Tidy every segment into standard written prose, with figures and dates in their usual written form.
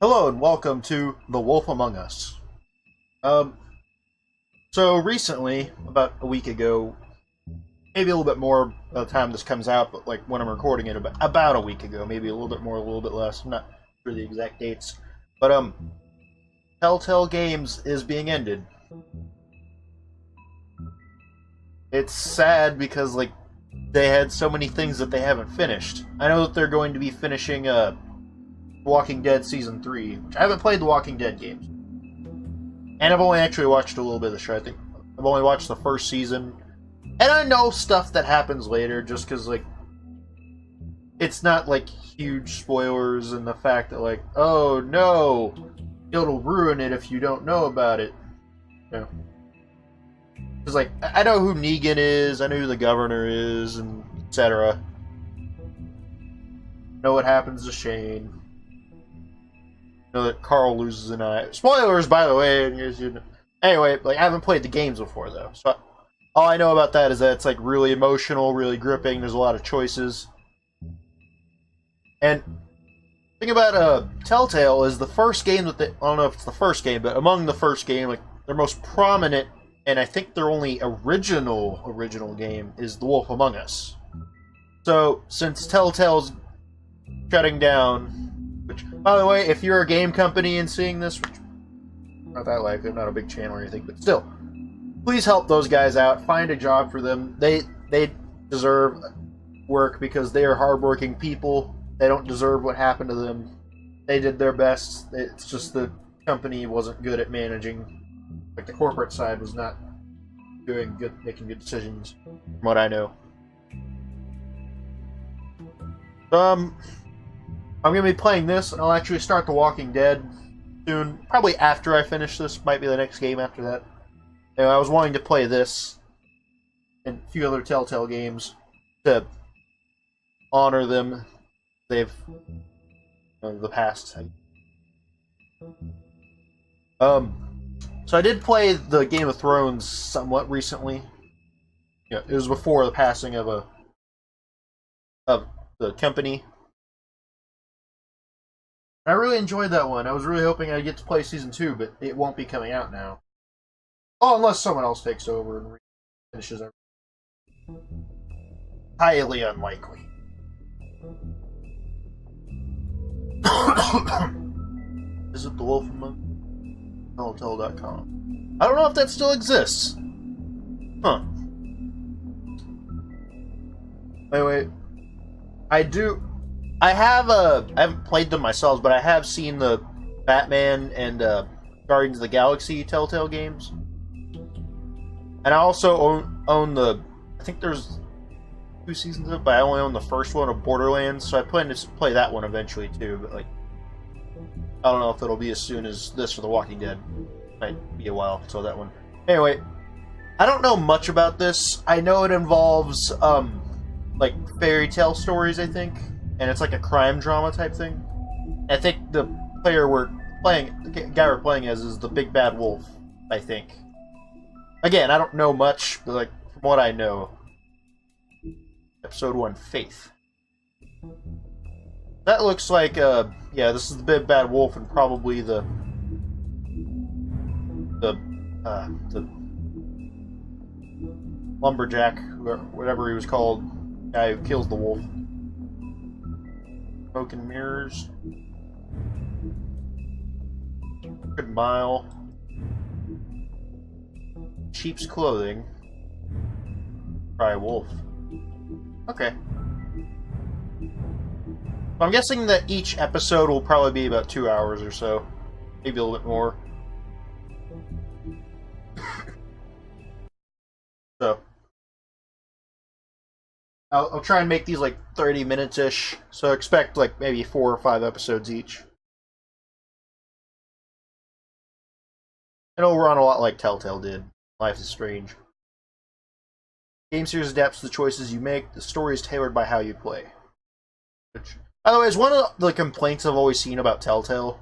Hello and welcome to The Wolf Among Us. Um, so recently, about a week ago, maybe a little bit more by the time this comes out, but like when I'm recording it, about a week ago, maybe a little bit more, a little bit less. I'm not sure the exact dates, but Telltale Games is being ended. It's sad because like they had so many things that they haven't finished. I know that they're going to be finishing Walking Dead Season 3, which I haven't played the Walking Dead games. And I've only actually watched a little bit of the show. I think I've only watched the first season. And I know stuff that happens later just because, like, it's not, like, huge spoilers and the fact that, like, oh, no, it'll ruin it if you don't know about it. You know? Because, like, I know who Negan is, I know who the governor is, and etc. Know what happens to Shane. Know that Carl loses an eye. Spoilers, by the way. Anyway, like I haven't played the games before though, so all I know about that is that it's like really emotional, really gripping. There's a lot of choices, and the thing about Telltale is the first game that I don't know if it's the first game, but among the first game, like their most prominent, and I think their only original game is The Wolf Among Us. So since Telltale's shutting down. Which, by the way, if you're a game company and seeing this, which not that likely, I'm not a big channel or anything, but still, please help those guys out. Find a job for them. They deserve work because they are hardworking people. They don't deserve what happened to them. They did their best. It's just the company wasn't good at managing. Like the corporate side was not making good decisions, from what I know. I'm going to be playing this, and I'll actually start The Walking Dead soon. Probably after I finish this. Might be the next game after that. Anyway, I was wanting to play this and a few other Telltale games to honor them. They've... the past. So I did play the Game of Thrones somewhat recently. Yeah, it was before the passing of the company. I really enjoyed that one. I was really hoping I'd get to play Season 2, but it won't be coming out now. Oh, unless someone else takes over and finishes everything. Highly unlikely. Visit the Wolf Among Telltale.com. I don't know if that still exists. Huh. Anyway, I haven't played them myself, but I have seen the Batman and Guardians of the Galaxy Telltale games. And I also own I think there's 2 seasons of it, but I only own the first one of Borderlands, so I plan to play that one eventually too, but like, I don't know if it'll be as soon as this for The Walking Dead. Might be a while until that one. Anyway, I don't know much about this. I know it involves, like, fairy tale stories, I think. And it's like a crime drama type thing. I think the guy we're playing as is the big bad wolf, I think. Again, I don't know much, but like from what I know. Episode 1, Faith. That looks like yeah, this is the big bad wolf and probably the lumberjack, whatever he was called, guy who kills the wolf. Broken mirrors. Good mile. Sheep's clothing. Cry wolf. Okay. I'm guessing that each episode will probably be about 2 hours or so. Maybe a little bit more. So. I'll try and make these like 30 minutes-ish, so expect like maybe 4 or 5 episodes each. And it'll run a lot like Telltale did. Life is Strange. Game series adapts to the choices you make. The story is tailored by how you play. Which, by the way, is one of the complaints I've always seen about Telltale.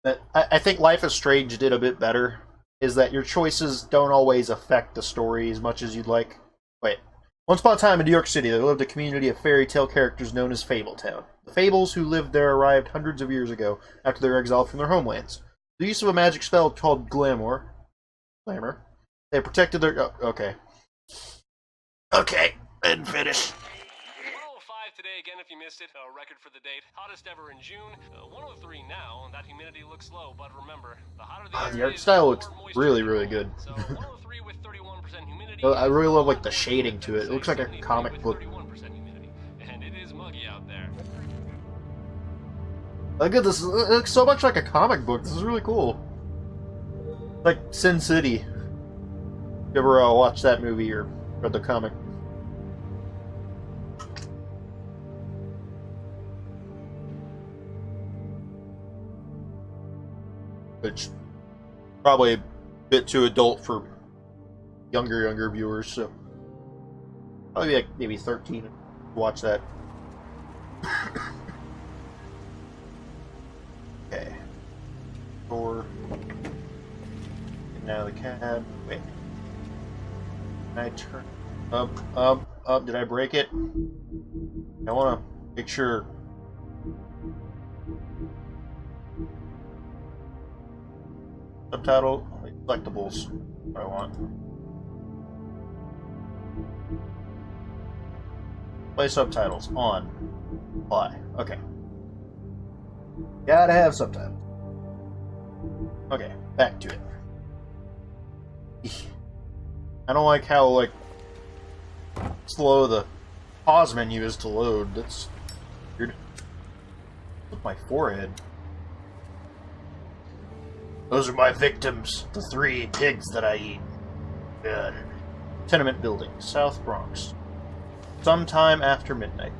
That I think Life is Strange did a bit better. Is that your choices don't always affect the story as much as you'd like. Wait. Once upon a time in New York City, there lived a community of fairy tale characters known as FABLETOWN. The fables who lived there arrived hundreds of years ago after they were exiled from their homelands. The use of a magic spell called Glamour, they protected their... Oh, okay. Okay, didn't finish. 105 today again if you missed it. A record for the date. Hottest ever in June. 103 now. That humidity looks low, but remember, the hotter the air The art is, style looks the more moisture really, you really hold. good. So 103 with 31% humidity. I really love like the shading to it. It looks like a comic book. 31% humidity. And it is muggy out there. Look at this. It looks so much like a comic book. This is really cool. Like Sin City. You ever watched that movie or read the comic? Which probably a bit too adult for younger viewers, so probably like maybe 13 to watch that. Okay. Door. Now the cab. Wait. Can I turn up? Did I break it? I want to make sure. Subtitle, collectibles. What I want. Play subtitles on. Apply. Okay. Gotta have subtitles. Okay, back to it. I don't like how like slow the pause menu is to load. That's weird. With my forehead. Those are my victims, the 3 pigs that I eat. Good. Tenement building, South Bronx. Sometime after midnight.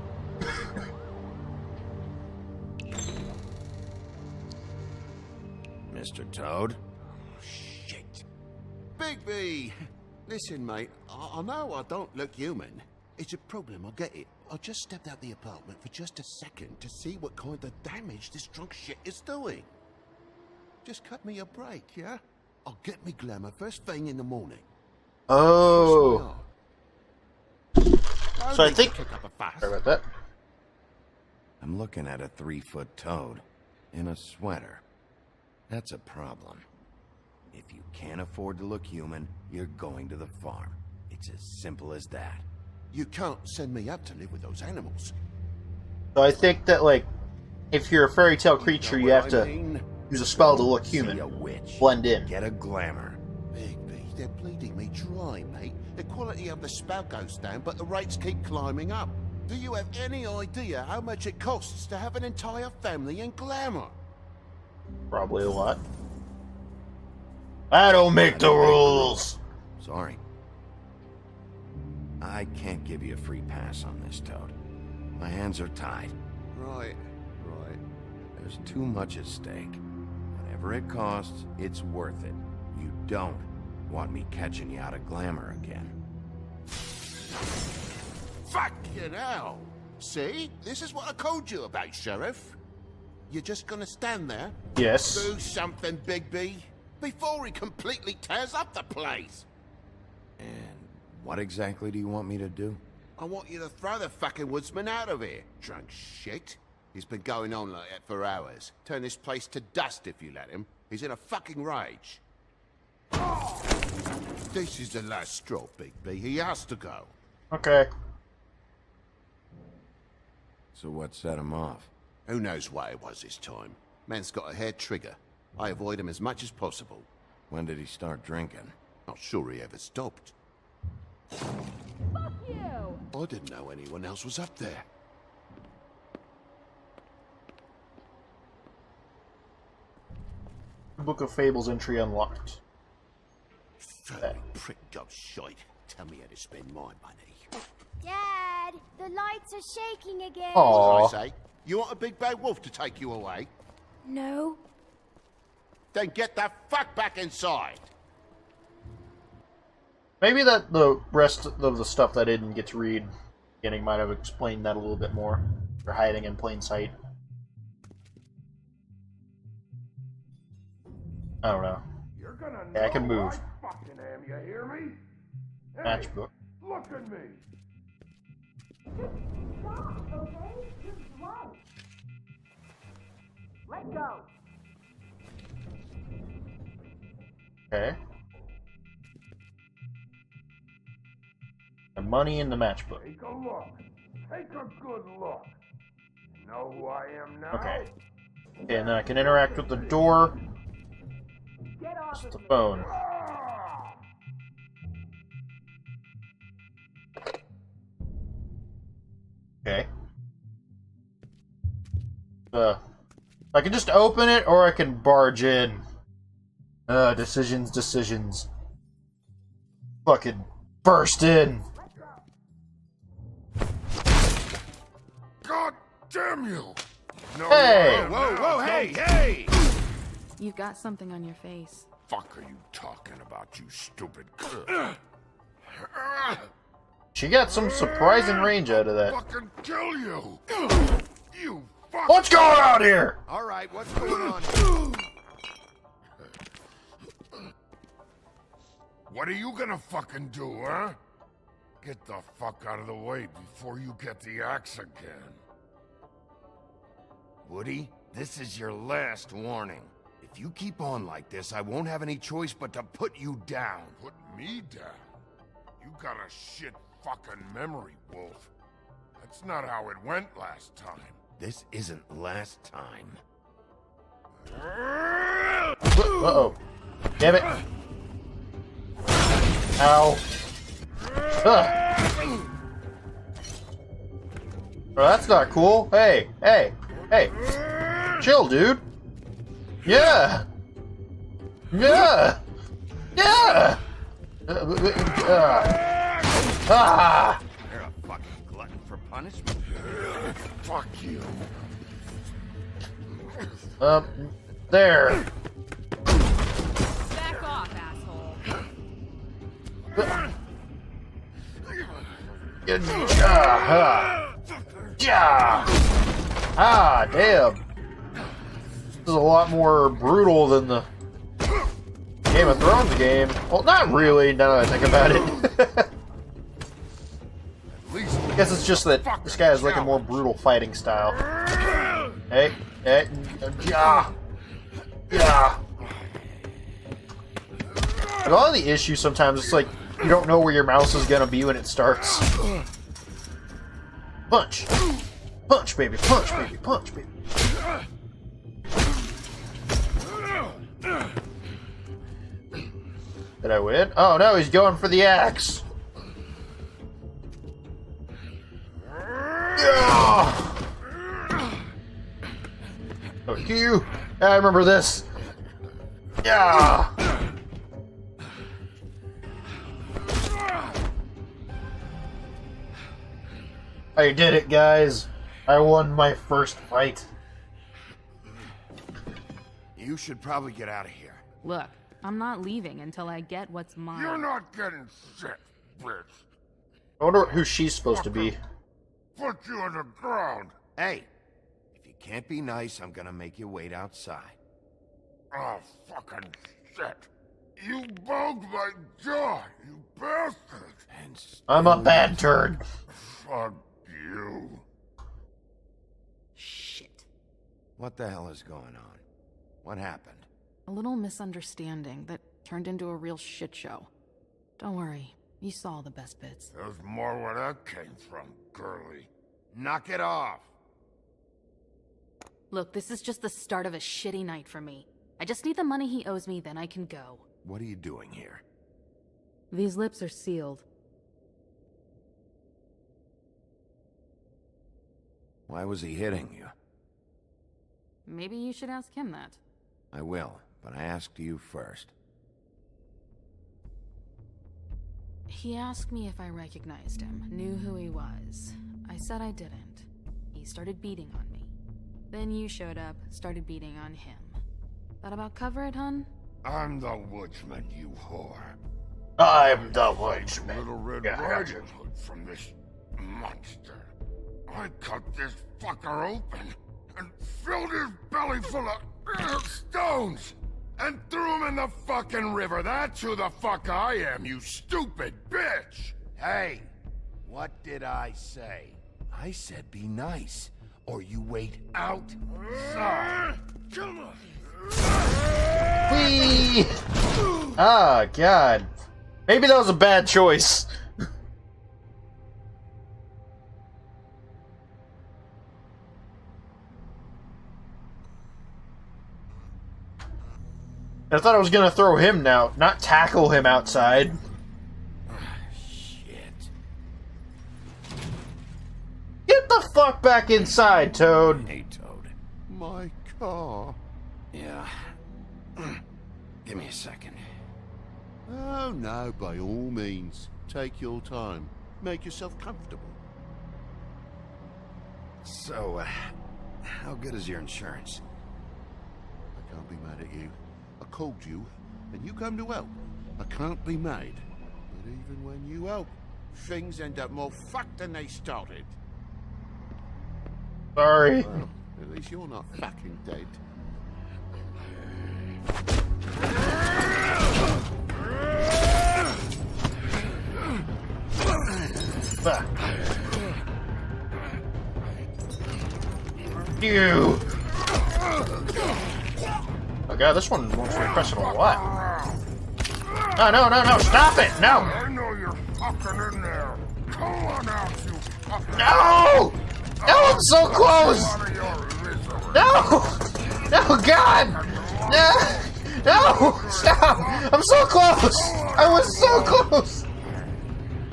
Mr. Toad? Shit. Bigby! Listen, mate, I know I don't look human. It's a problem, I get it. I just stepped out the apartment for just a second to see what kind of damage this drunk shit is doing. Just cut me a break, yeah? I'll get me glamour first thing in the morning. Oh. So I think... Kick up a fuss. Sorry about that. I'm looking at a 3-foot toad in a sweater. That's a problem. If you can't afford to look human, you're going to the farm. It's as simple as that. You can't send me up to live with those animals. So I think that, like, if you're a fairy tale creature, you have to use a spell to look human. See a witch. Blend in. Get a glamour. Bigby, they're bleeding me dry, mate. The quality of the spell goes down, but the rates keep climbing up. Do you have any idea how much it costs to have an entire family in glamour? Probably a lot. I don't make the rules! Sorry. I can't give you a free pass on this, Toad. My hands are tied. Right. There's too much at stake. Whatever it costs, it's worth it. You don't want me catching you out of glamour again. Fucking hell! See? This is what I called you about, Sheriff. You're just gonna stand there? Yes. Do something, Bigby, before he completely tears up the place. And what exactly do you want me to do? I want you to throw the fucking woodsman out of here, drunk shit. He's been going on like that for hours. Turn this place to dust if you let him. He's in a fucking rage. This is the last straw, Bigby. He has to go. Okay. So what set him off? Who knows what it was this time? Man's got a hair trigger. I avoid him as much as possible. When did he start drinking? Not sure he ever stopped. Fuck you! I didn't know anyone else was up there. Book of Fables entry unlocked. Furry prick gobshite. Tell me how to spend my money. Dad, the lights are shaking again. Aw. What did I say? You want a big bad wolf to take you away? No. Then get the fuck back inside. Maybe that the rest of the stuff that I didn't get to read beginning might have explained that a little bit more. For hiding in plain sight. I don't know. You're gonna Yeah, I can know move. I fucking am, you hear me? Hey, Matchbook. look at me. Let go. Okay. The money in the matchbook. Take a look. Take a good look. You know who I am now? Okay. Okay, and then I can interact with the door. Get off Just of the me. phone. Ah! Okay. I can just open it, or I can barge in. Decisions. Fucking burst in. God damn you! No, Hey! Whoa, hey! You've got something on your face. Fuck are you talking about, you stupid? She got some surprising range out of that. Fucking kill you! You fuck! What's going on here? All right, what's going on? What are you gonna fucking do, huh? Get the fuck out of the way before you get the axe again. Woody, this is your last warning. If you keep on like this, I won't have any choice but to put you down. Put me down? You got a shit fucking memory, Wolf. That's not how it went last time. This isn't last time. Uh-oh. Damn it. Ow. Ugh. Well, that's not cool. Hey. Chill, dude. Yeah. Ah. You're a fucking glutton for punishment. Fuck you. There. Back off, asshole. Damn. This is a lot more brutal than the Game of Thrones game. Well, not really, now that I think about it. At least I guess it's just that this guy has like a more brutal fighting style. Hey, yeah. But all the issues sometimes, it's like you don't know where your mouse is gonna be when it starts. Punch, baby, punch, baby. Did I win? Oh no, he's going for the axe. Yeah. Oh, you! I remember this. Yeah. I did it, guys. I won my first fight. You should probably get out of here. Look, I'm not leaving until I get what's mine. you're not getting shit, bitch. I wonder who she's supposed to be. Put you on the ground. Hey, if you can't be nice, I'm gonna make you wait outside. Oh, fucking shit. You bugged my jaw, you bastard. And I'm a bad turd. Fuck you. Shit. what the hell is going on? What happened? A little misunderstanding that turned into a real shit show. Don't worry, you saw the best bits. There's more where that came from, girly. Knock it off! Look, this is just the start of a shitty night for me. I just need the money he owes me, then I can go. What are you doing here? These lips are sealed. Why was he hitting you? Maybe you should ask him that. I will, but I asked you first. He asked me if I recognized him, knew who he was. I said I didn't. He started beating on me. Then you showed up, started beating on him. That about cover it, hun? I'm the woodsman, you whore. I'm the woodsman. Little Red Riding Hood from this monster. I cut this fucker open and filled his belly full of stones and threw him in the fucking river. That's who the fuck I am, you stupid bitch! Hey! What did I say? I said be nice. or you wait outside. Come on. Whee! Ah, God. Maybe that was a bad choice. I thought I was gonna throw him out, not tackle him outside. Shit. Get the fuck back inside, Toad. Hey, Toad. My car. Yeah. Give me a second. Oh, no, by all means. Take your time. Make yourself comfortable. So, how good is your insurance? I can't be mad at you. I called you, and you come to help. I can't be mad. But even when you help, things end up more fucked than they started. Sorry. Well, at least you're not fucking dead. Fuck. You. Oh god, this one wants to press him a lot. No, no, no, no, stop it! No! I know you're fucking in there. Come on out, you fucking... No! No, I'm so close! Out of your misery. No! No, God! No! No! Stop! I'm so close! I was so close!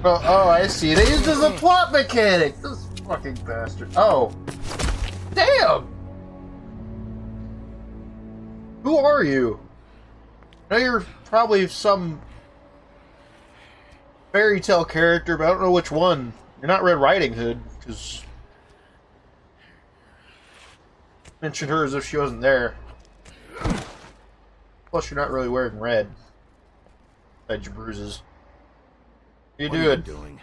Oh, I see. They used it as a plot mechanic! This fucking bastard. Oh. Damn! Who are you? I know you're probably some fairy tale character, but I don't know which one. You're not Red Riding Hood, because mentioned her as if she wasn't there. Plus, you're not really wearing red. Besides your bruises. What What are you doing?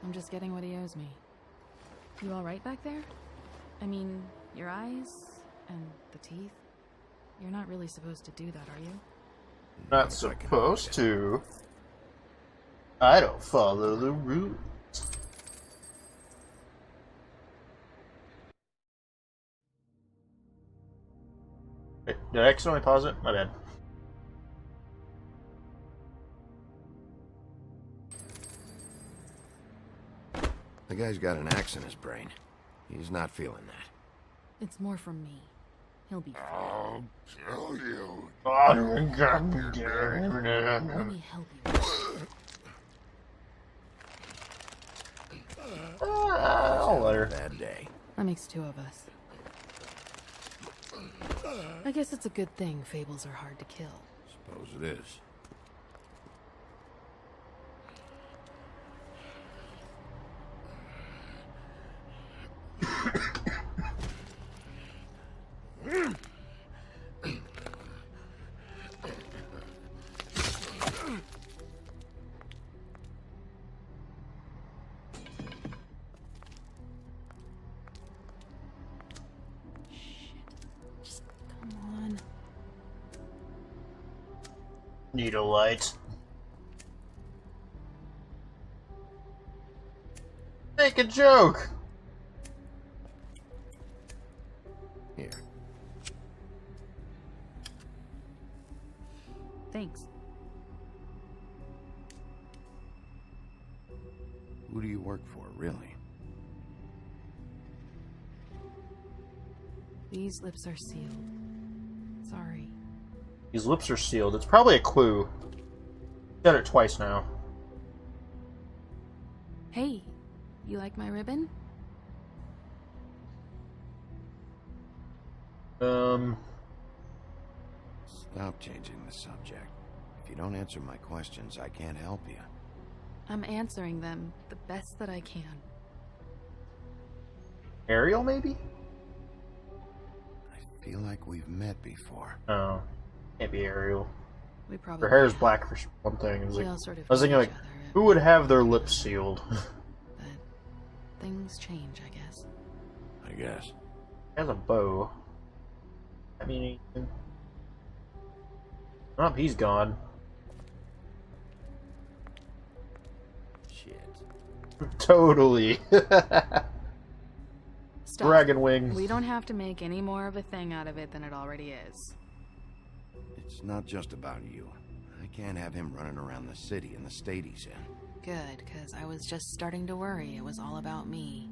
I'm just getting what he owes me. You alright back there? I mean, your eyes and the teeth? You're not really supposed to do that, are you? Not supposed to. I don't follow the rules. Wait, did I accidentally pause it? My bad. The guy's got an axe in his brain. He's not feeling that. It's more from me. He'll be fine. I'll kill you. Let me help you. I'll let her. Bad day. That makes two of us. I guess it's a good thing fables are hard to kill. Suppose it is. Come on. Need a light. Make a joke. Here. Thanks. Who do you work for, really? These lips are sealed. Sorry. These lips are sealed. It's probably a clue. Said it twice now. Hey, you like my ribbon? Stop changing the subject. If you don't answer my questions, I can't help you. I'm answering them the best that I can. Ariel, maybe? I feel like we've met before. No. Can't be Ariel. We probably Her hair is have. black for one thing. I was, We like, all sort of I was thinking, know like, each other, who would have their lips sealed? but things change, I guess. I guess. He has a bow. I mean, anything? Oh, he's gone. Shit. Totally. Stop. Dragon wings. We don't have to make any more of a thing out of it than it already is. It's not just about you. I can't have him running around the city in the state he's in. Good, because I was just starting to worry it was all about me.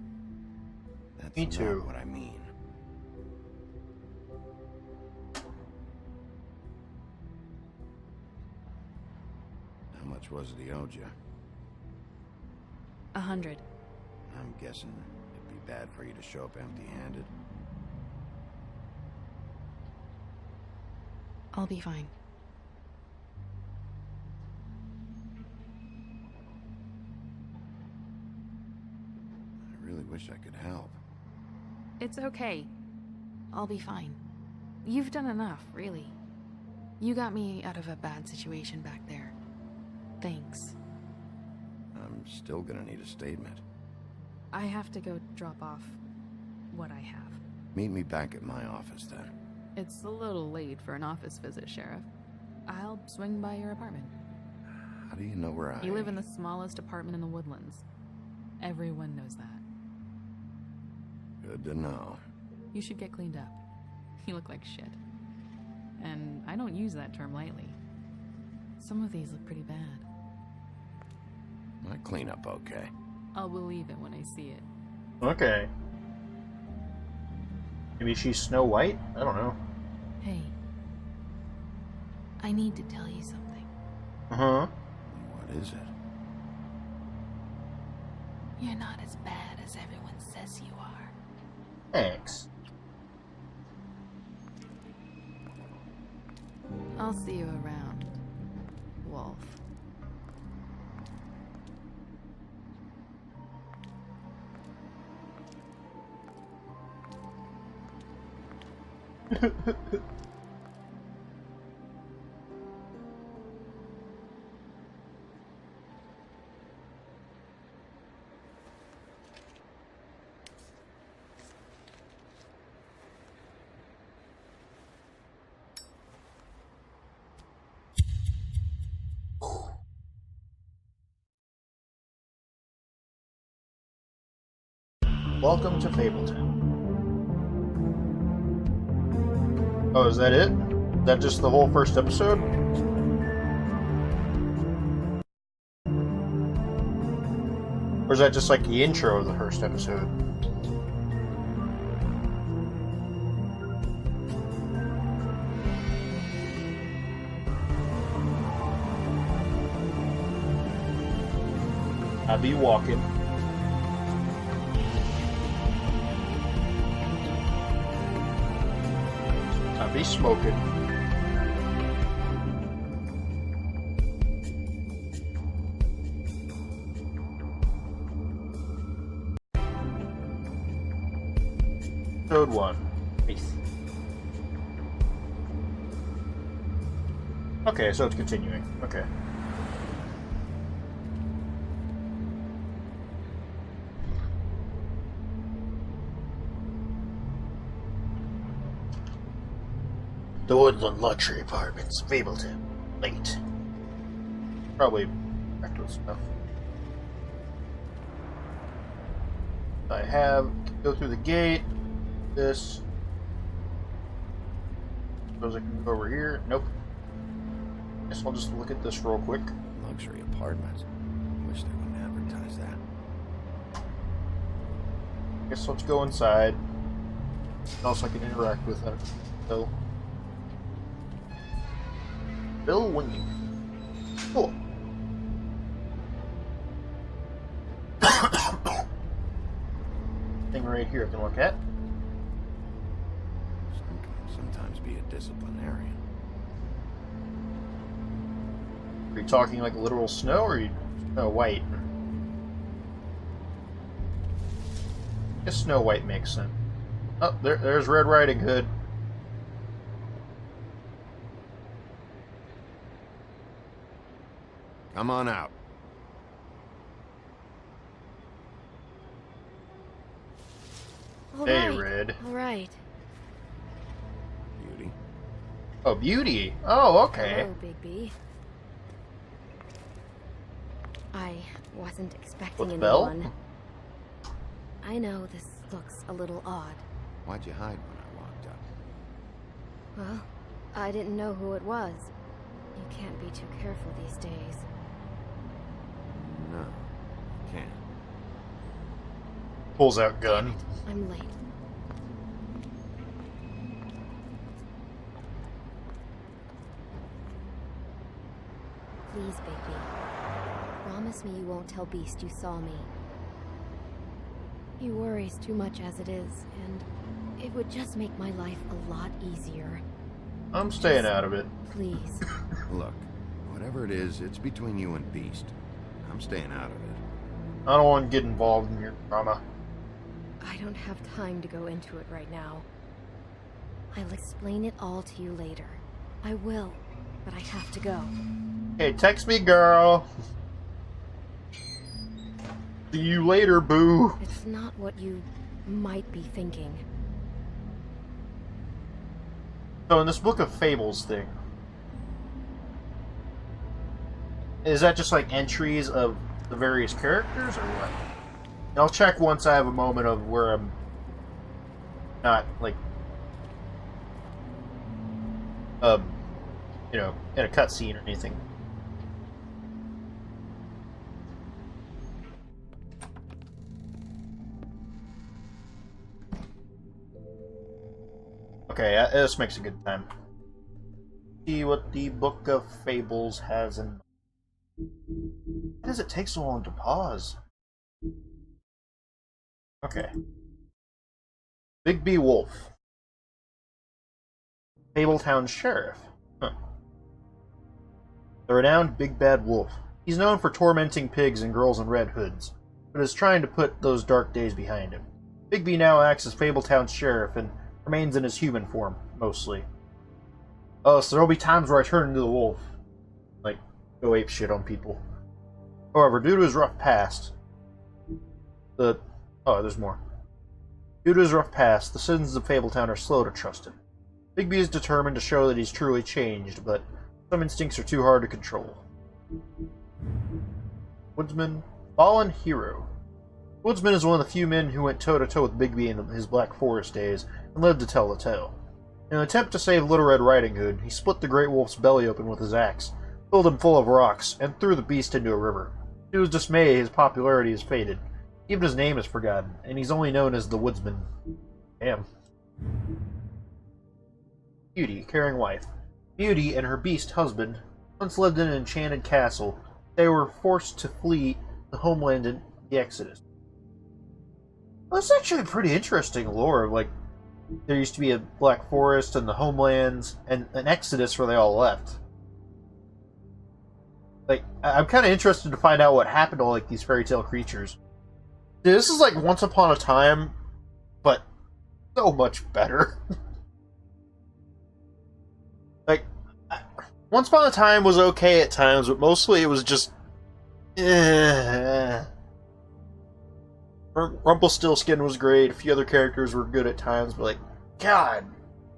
That's Me too. not what I mean. How much was it he owed you? 100. I'm guessing it'd be bad for you to show up empty-handed. I'll be fine. I really wish I could help. It's okay. I'll be fine. You've done enough, really. You got me out of a bad situation back there. Thanks. I'm still gonna need a statement. I have to go drop off what I have. Meet me back at my office then. It's a little late for an office visit, Sheriff. I'll swing by your apartment. How do you know where I... You live in the smallest apartment in the Woodlands. Everyone knows that. Good to know. You should get cleaned up. You look like shit. And I don't use that term lightly. Some of these look pretty bad. My cleanup okay. I'll believe it when I see it. Okay. Maybe she's Snow White? I don't know. Hey. I need to tell you something. Uh-huh. What is it? You're not as bad as everyone says you are. Thanks. I'll see you around, Wolf. Welcome to FABLETOwn. Oh, is that it? Is that just the whole first episode? Or is that just like the intro of the first episode? I'll be walking. I'll be smoking. Episode 1. Peace. Okay, so it's continuing. Okay. The Woodland Luxury Apartments, FABLETOWN. Late. Probably back to stuff. I have to go through the gate. This. Suppose I can go over here. Nope. Guess I'll just look at this real quick. Luxury apartments. Wish they wouldn't advertise that. Guess let's go inside. What else I can interact with that. So. Bill Winging. Cool. Thing right here I can look at. Some can sometimes be a disciplinarian. Are you talking like literal snow, or are you Snow White? I guess Snow White makes sense. Oh, there's Red Riding Hood. Come on out. Hey, Red. All right. Beauty. Oh, Beauty. Oh, okay. Hello, Bigby. I wasn't expecting What's Belle? anyone. I know this looks a little odd. Why'd you hide when I walked up? Well, I didn't know who it was. You can't be too careful these days. No, can't. Pulls out gun. I'm late. Please, Bigby. Promise me you won't tell Beast you saw me. He worries too much as it is, and it would just make my life a lot easier. I'm staying out of it. Please. Look, whatever it is, it's between you and Beast. I'm staying out of it. I don't want to get involved in your drama. I don't have time to go into it right now. I'll explain it all to you later. I will, but I have to go. Hey, text me, girl. See you later, boo. It's not what you might be thinking. So in this book of fables thing, is that just like entries of the various characters, or what? And I'll check once I have a moment of where I'm not like, you know, in a cutscene or anything. Okay, this makes a good time. See what the Book of Fables has in. Why does it take so long to pause? Okay. Bigby Wolf. FABLETOWN Sheriff. Huh. The renowned Big Bad Wolf. He's known for tormenting pigs and girls in red hoods, but is trying to put those dark days behind him. Bigby now acts as FABLETOWN Sheriff and remains in his human form, mostly. Oh, so there'll be times where I turn into the wolf. Like, go ape shit on people. However, due to his rough past, there's more. Due to his rough past, the citizens of FABLETOWN are slow to trust him. Bigby is determined to show that he's truly changed, but some instincts are too hard to control. Woodsman, fallen hero. Woodsman is one of the few men who went toe-to-toe with Bigby in his Black Forest days, and lived to tell the tale. In an attempt to save Little Red Riding Hood, he split the Great Wolf's belly open with his axe, filled him full of rocks, and threw the beast into a river. To his dismay, his popularity has faded. Even his name is forgotten, and he's only known as the Woodsman. Damn. Beauty, caring wife. Beauty and her beast husband once lived in an enchanted castle. They were forced to flee the homeland in the Exodus. Well, that's actually pretty interesting lore. Like, there used to be a Black Forest and the homelands and an Exodus where they all left. Like, I'm kind of interested to find out what happened to like these fairy tale creatures. Dude, this is like Once Upon a Time, but so much better. Like, Once Upon a Time was okay at times, but mostly it was just... Rumpelstiltskin was great, a few other characters were good at times, but like, God,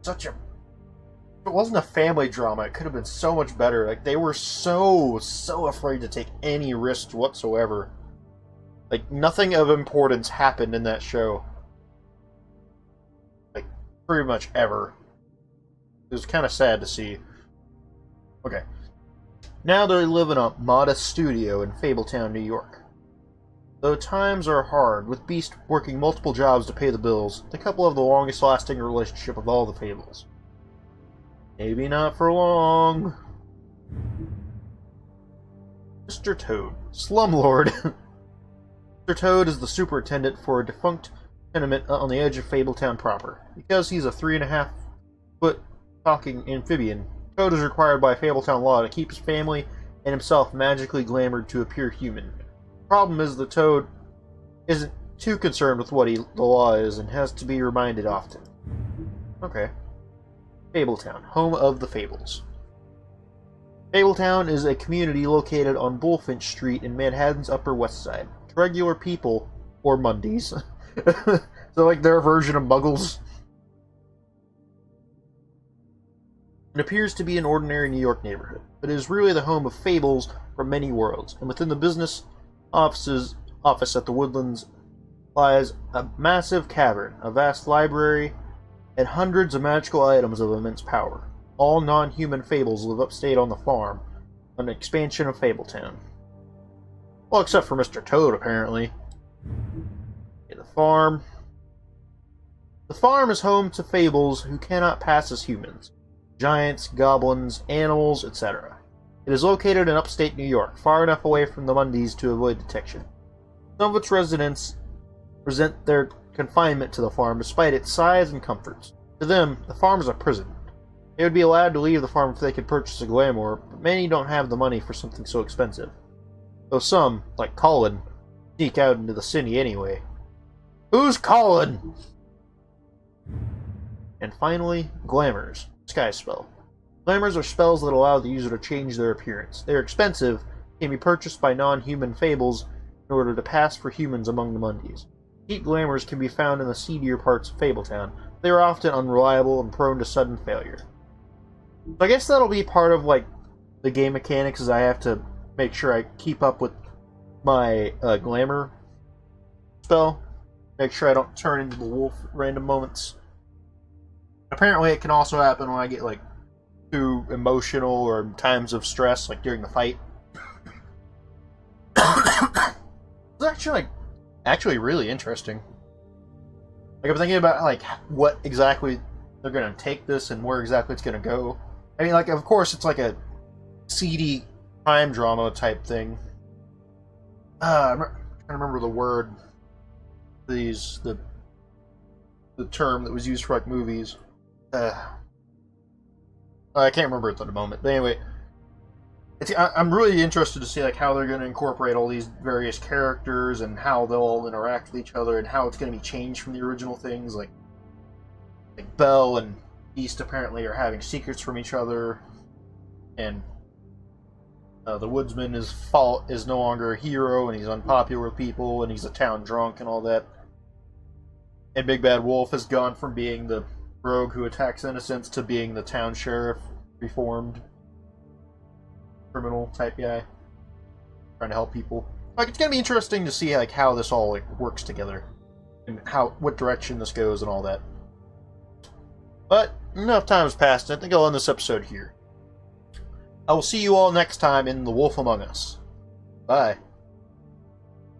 such a... If it wasn't a family drama, it could have been so much better. Like, they were so afraid to take any risks whatsoever. Like, nothing of importance happened in that show. Like, pretty much ever. It was kind of sad to see. Okay. Now they live in a modest studio in FABLETOWN, New York. Though times are hard, with Beast working multiple jobs to pay the bills, the couple have the longest lasting relationship of all the Fables. Maybe not for long. Mr. Toad, slumlord. Mr. Toad is the superintendent for a defunct tenement on the edge of FABLETOWN proper. Because he's a 3.5-foot talking amphibian, Toad is required by FABLETOWN law to keep his family and himself magically glamored to appear human. The problem is that Toad isn't too concerned with what the law is and has to be reminded often. Okay. FABLETOWN, home of the Fables. FABLETOWN is a community located on Bullfinch Street in Manhattan's Upper West Side. To regular people, or Mundies, so like their version of Muggles. It appears to be an ordinary New York neighborhood, but it is really the home of fables from many worlds, and within the business office at the Woodlands lies a massive cavern, a vast library, and hundreds of magical items of immense power. All non-human fables live upstate on the farm, an expansion of FABLETOWN. Well, except for Mr. Toad, apparently. Okay, the farm. The farm is home to fables who cannot pass as humans. Giants, goblins, animals, etc. It is located in upstate New York, far enough away from the Mundys to avoid detection. Some of its residents resent their confinement to the farm despite its size and comforts. To them, the farm is a prison. They would be allowed to leave the farm if they could purchase a glamour, but many don't have the money for something so expensive. Though some, like Colin, sneak out into the city anyway. Who's Colin? And finally, glamours. Sky spell. Glamours are spells that allow the user to change their appearance. They are expensive, can be purchased by non-human fables in order to pass for humans among the Mundys. Cheap glamours can be found in the seedier parts of FABLETOWN. They are often unreliable and prone to sudden failure. So I guess that'll be part of like the game mechanics, is I have to make sure I keep up with my glamour spell. Make sure I don't turn into the wolf at random moments. Apparently it can also happen when I get like too emotional or in times of stress, like during the fight. It's actually really interesting. Like, I'm thinking about like what exactly they're gonna take this and where exactly it's gonna go. I mean, like, of course it's like a seedy crime drama type thing. I'm trying to remember the word. The term that was used for like movies. I can't remember it at the moment. But anyway, I'm really interested to see like how they're going to incorporate all these various characters and how they'll all interact with each other and how it's going to be changed from the original things. Like Belle and Beast apparently are having secrets from each other, and the woodsman is no longer a hero, and he's unpopular with people, and he's a town drunk and all that. And Big Bad Wolf has gone from being the rogue who attacks innocents to being the town sheriff, reformed criminal type guy, trying to help people. Like, it's gonna be interesting to see like how this all like works together and what direction this goes and all that. But enough time has passed. I think I'll end this episode here. I will see you all next time in The Wolf Among Us. Bye.